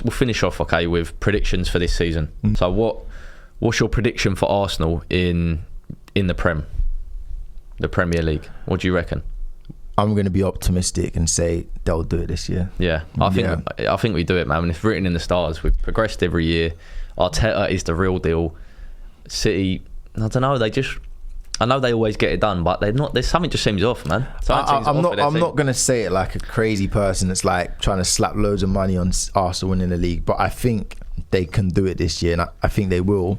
we'll finish off, okay, with predictions for this season. So what's your prediction for Arsenal in the Premier League? What do you reckon? I'm going to be optimistic and say they'll do it this year. Yeah, I think we do it, man. It's written in the stars. We've progressed every year. Arteta is the real deal. City, I don't know. I know they always get it done, but they're not. There's something just seems off, man. I'm not going to say it like a crazy person that's like trying to slap loads of money on Arsenal winning the league, but I think they can do it this year, and I think they will.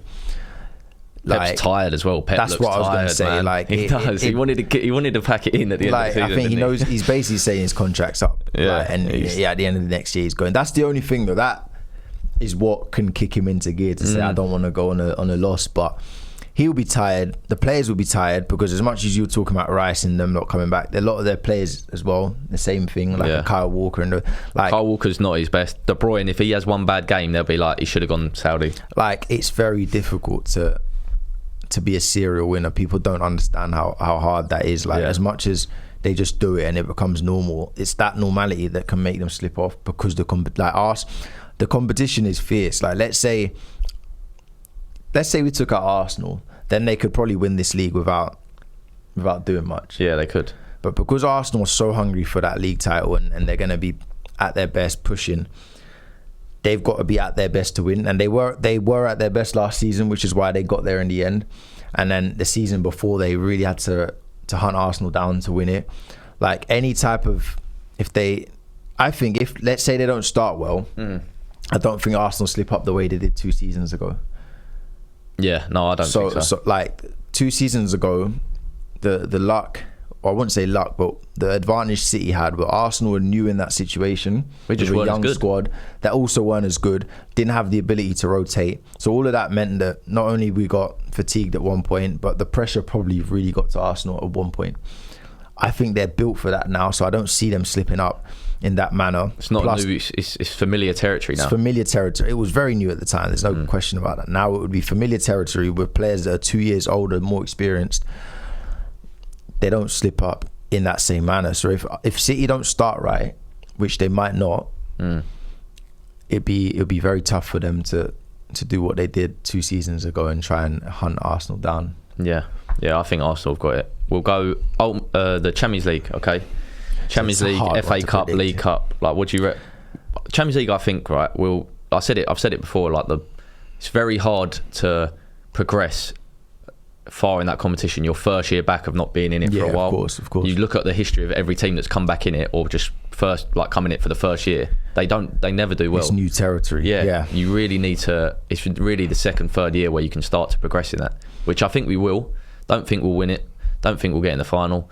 Pep's tired as well. Pep that's looks what I was going to say. Man. Like he does. He wanted to pack it in at the end of the season. I think he knows. He's basically saying his contract's up. Yeah, at the end of the next year he's going. That's the only thing though. That is what can kick him into gear to say I don't want to go on a loss. But he'll be tired. The players will be tired because as much as you're talking about Rice and them not coming back, a lot of their players as well. The same thing, like a Kyle Walker and Kyle Walker's not his best. De Bruyne, if he has one bad game, they'll be like he should have gone Saudi. Like it's very difficult to be a serial winner. People don't understand how hard that is. Like as much as they just do it and it becomes normal, it's that normality that can make them slip off because the competition is fierce. Like let's say we took out Arsenal, then they could probably win this league without doing much. Yeah, they could. But because Arsenal are so hungry for that league title and they're going to be at their best pushing, they've got to be at their best to win, and they were at their best last season, which is why they got there in the end. And then the season before, they really had to hunt Arsenal down to win it. Like any type of, I think if let's say they don't start well, I don't think Arsenal slip up the way they did 2 seasons ago. Yeah, no, I don't think so. So like 2 seasons ago, the luck, or I wouldn't say luck, but the advantage City had, but Arsenal were new in that situation. We just weren't as good. Squad that also weren't as good, didn't have the ability to rotate. So all of that meant that not only we got fatigued at one point, but the pressure probably really got to Arsenal at one point. I think they're built for that now, so I don't see them slipping up in that manner. It's not new, it's familiar territory now. It's familiar territory. It was very new at the time. There's no question about that. Now it would be familiar territory with players that are 2 years older, more experienced. They don't slip up in that same manner. So if City don't start right, which they might not, it'd be very tough for them to do what they did 2 seasons ago and try and hunt Arsenal down. Yeah, I think Arsenal have got it. We'll go the Champions League, okay? Champions League, FA Cup, League Cup. Like, what do you Champions League? I think I've said it before. Like it's very hard to progress far in that competition your first year back of not being in it for a while. Of course. You look at the history of every team that's come back in it or just first like come in it for the first year. They never do well. It's new territory. Yeah. You really need to. It's really the second, third year where you can start to progress in that, which I think we will. Don't think we'll win it. Don't think we'll get in the final.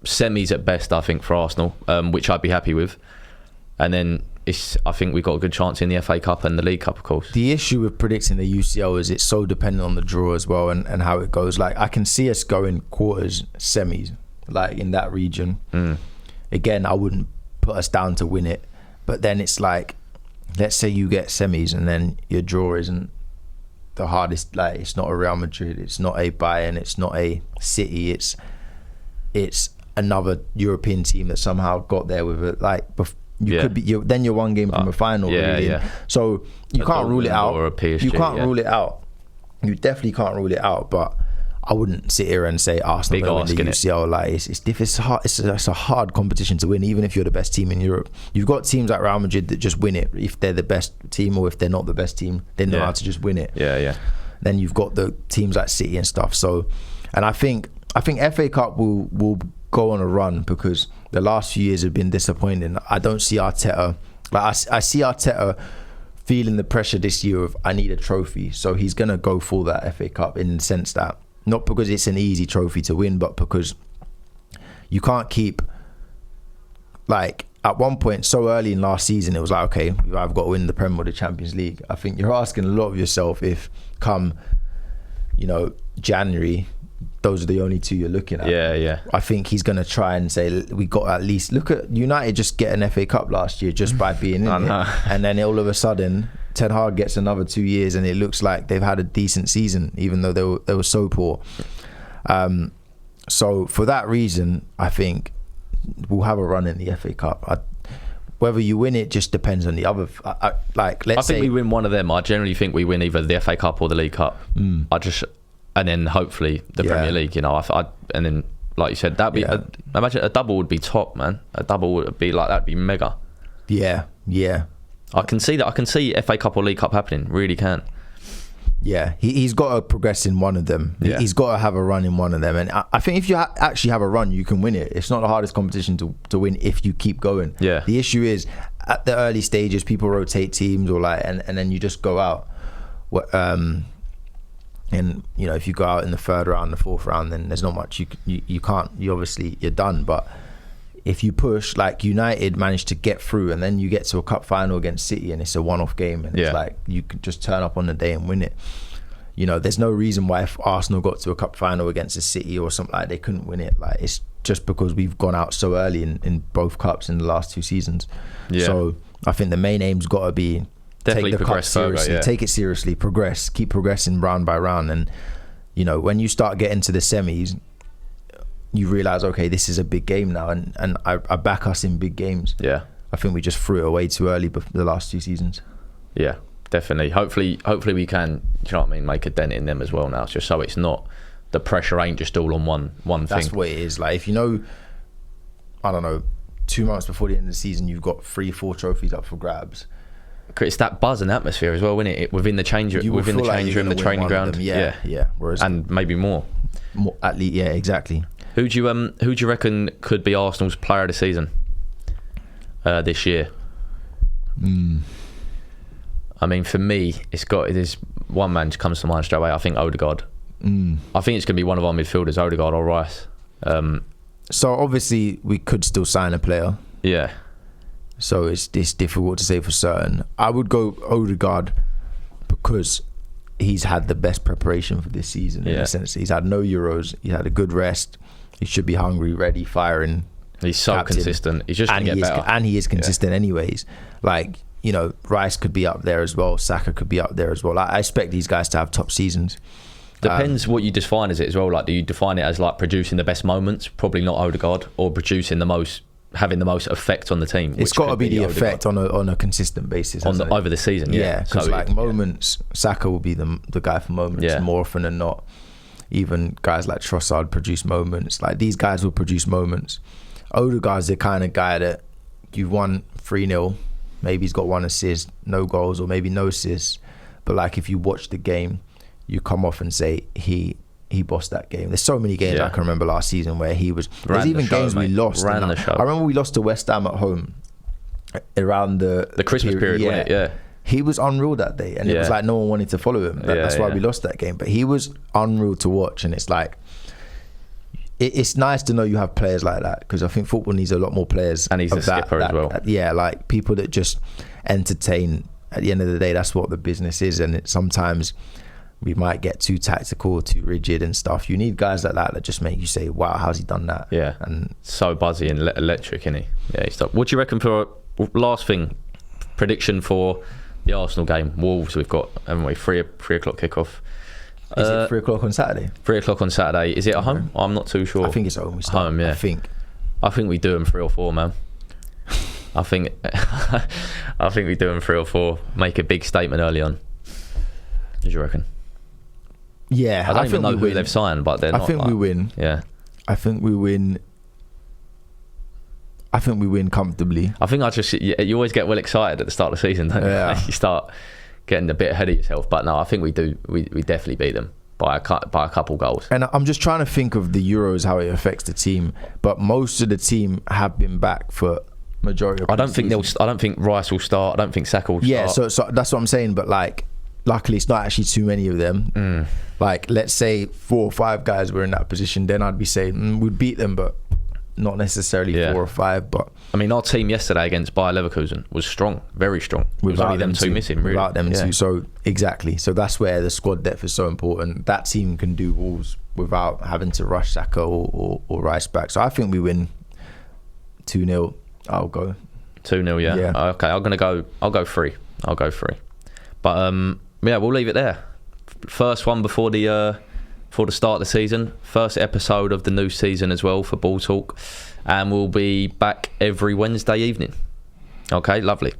Semis at best, I think, for Arsenal, which I'd be happy with. And then I think we've got a good chance in the FA Cup and the League Cup, of course. The issue with predicting the UCL is it's so dependent on the draw as well and how it goes. Like I can see us going quarters, semis, like in that region. Again, I wouldn't put us down to win it, but then it's like, let's say you get semis and then your draw isn't the hardest. Like it's not a Real Madrid, it's not a Bayern, it's not a City, it's another European team that somehow got there with it. Like could be then you're one game from a final. Really. So you can't rule it out. Or a PSG, you can't rule it out. You definitely can't rule it out. But I wouldn't sit here and say Arsenal going to win the UCL. Like it's hard. It's a hard competition to win, even if you're the best team in Europe. You've got teams like Real Madrid that just win it if they're the best team, or if they're not the best team, they know how to just win it. Yeah. Then you've got the teams like City and stuff. So, and I think FA Cup will go on a run because the last few years have been disappointing. I don't see Arteta. Like I see Arteta feeling the pressure this year of I need a trophy, so he's gonna go for that FA Cup in the sense that not because it's an easy trophy to win, but because you can't keep like at one point so early in last season it was like, okay, I've got to win the Premier or the Champions League. I think you're asking a lot of yourself if come January those are the only two you're looking at. Yeah. I think he's going to try and say we got at least look at United just get an FA Cup last year just by being in it, and then all of a sudden Ten Hag gets another 2 years and it looks like they've had a decent season even though they were so poor. So for that reason I think we'll have a run in the FA Cup. whether you win it just depends on the other. Like, let's say I think we win one of them. I generally think we win either the FA Cup or the League Cup. And then hopefully the Premier League. You know, and then like you said, that'd be imagine a double would be top, man. A double would be like that'd be mega. Yeah. I can see that. I can see FA Cup or League Cup happening. Really can. Yeah, he's got to progress in one of them. Yeah. He's got to have a run in one of them. And I think if you actually have a run, you can win it. It's not the hardest competition to win if you keep going. Yeah. The issue is at the early stages, people rotate teams or like, and then you just go out. And you know, if you go out in the third round, the fourth round, then there's not much you can't. You obviously you're done. But if you push, like United managed to get through, and then you get to a cup final against City, and it's a one-off game, and it's like you could just turn up on the day and win it. You know, there's no reason why if Arsenal got to a cup final against a City or something like they couldn't win it. Like it's just because we've gone out so early in both cups in the last 2 seasons. Yeah. So I think the main aim's got to be definitely take the cup seriously, take it seriously, progress, keep progressing round by round, and you know when you start getting to the semis, you realise, okay, this is a big game now, and I back us in big games. Yeah. I think we just threw it away too early the last 2 seasons. Yeah, definitely. Hopefully we can, do you know what I mean, make a dent in them as well now, just so it's not, the pressure ain't just all on one thing. That's what it is. Like, if you know, I don't know, 2 months before the end of the season, you've got 3-4 trophies up for grabs. It's that buzz and atmosphere as well, isn't it? Within the change room, the training ground. Yeah. Whereas, and maybe more. At least, yeah, exactly. Who do you reckon could be Arsenal's player of the season this year? I mean, for me, there's one man comes to mind straight away. I think Odegaard. I think it's going to be one of our midfielders, Odegaard or Rice. So obviously we could still sign a player. Yeah. So it's difficult to say for certain. I would go Odegaard because he's had the best preparation for this season in a sense. He's had no Euros. He had a good rest. He should be hungry, ready, firing. He's so captain. Consistent. He's just going to get better. And he is consistent anyways. Like, you know, Rice could be up there as well. Saka could be up there as well. I expect these guys to have top seasons. Depends what you define as it as well. Like, do you define it as like producing the best moments? Probably not Odegaard. Or producing having the most effect on the team. It's got to be the effect on a consistent basis over the season. Yeah, because moments, Saka will be the guy for moments more often than not. Even guys like Trossard produce moments. Like, these guys will produce moments. Odegaard's the kind of guy that you've won 3-0, maybe he's got 1 assist, no goals, or maybe no assists, but like if you watch the game, you come off and say he bossed that game. There's so many games I can remember last season where he was. There's even games we lost. I remember we lost to West Ham at home around the Christmas period. Yeah. He was unreal that day, and it was like no one wanted to follow him. That's why we lost that game. But he was unreal to watch, and it's like it's nice to know you have players like that, because I think football needs a lot more players. And he's a skipper as well. Like people that just entertain. At the end of the day, that's what the business is, and sometimes we might get too tactical, too rigid and stuff. You need guys like that just make you say, "Wow, how's he done that?" Yeah, and so buzzy and electric, isn't he? Yeah, he's top. What do you reckon for last thing? Prediction for the Arsenal game, Wolves. We've got, haven't we? 3 o'clock kickoff. Is it 3 o'clock on Saturday? 3 o'clock on Saturday. Is it at home? I'm not too sure. I think it's at home. We start. Home, yeah. I think we do them 3 or 4, man. I think we do them 3 or 4. Make a big statement early on. What do you reckon? Yeah, I don't even know who they've signed, but they're I think we win. Yeah, I think we win. I think we win comfortably. I think you always get well excited at the start of the season, don't you? You start getting a bit ahead of yourself. But no, I think we do. We definitely beat them by a couple goals. And I'm just trying to think of the Euros, how it affects the team. But most of the team have been back for majority of the season. I don't think Rice will start. I don't think Saka will start. Yeah, so that's what I'm saying. But like, luckily, it's not actually too many of them. Like, let's say 4 or 5 guys were in that position, then I'd be saying we'd beat them, but not necessarily 4 or 5. But I mean, our team yesterday against Bayer Leverkusen was strong, very strong. It was only them two missing, really. Without them two, so exactly. So that's where the squad depth is so important. That team can do Wolves without having to rush Saka or Rice back. So I think we win 2-0. I'll go 2-0. Yeah. Okay, I'll go 3. I'll go 3. But yeah, we'll leave it there. First one before the start of the season. First episode of the new season as well for Ball Talk, and we'll be back every Wednesday evening. Okay, lovely.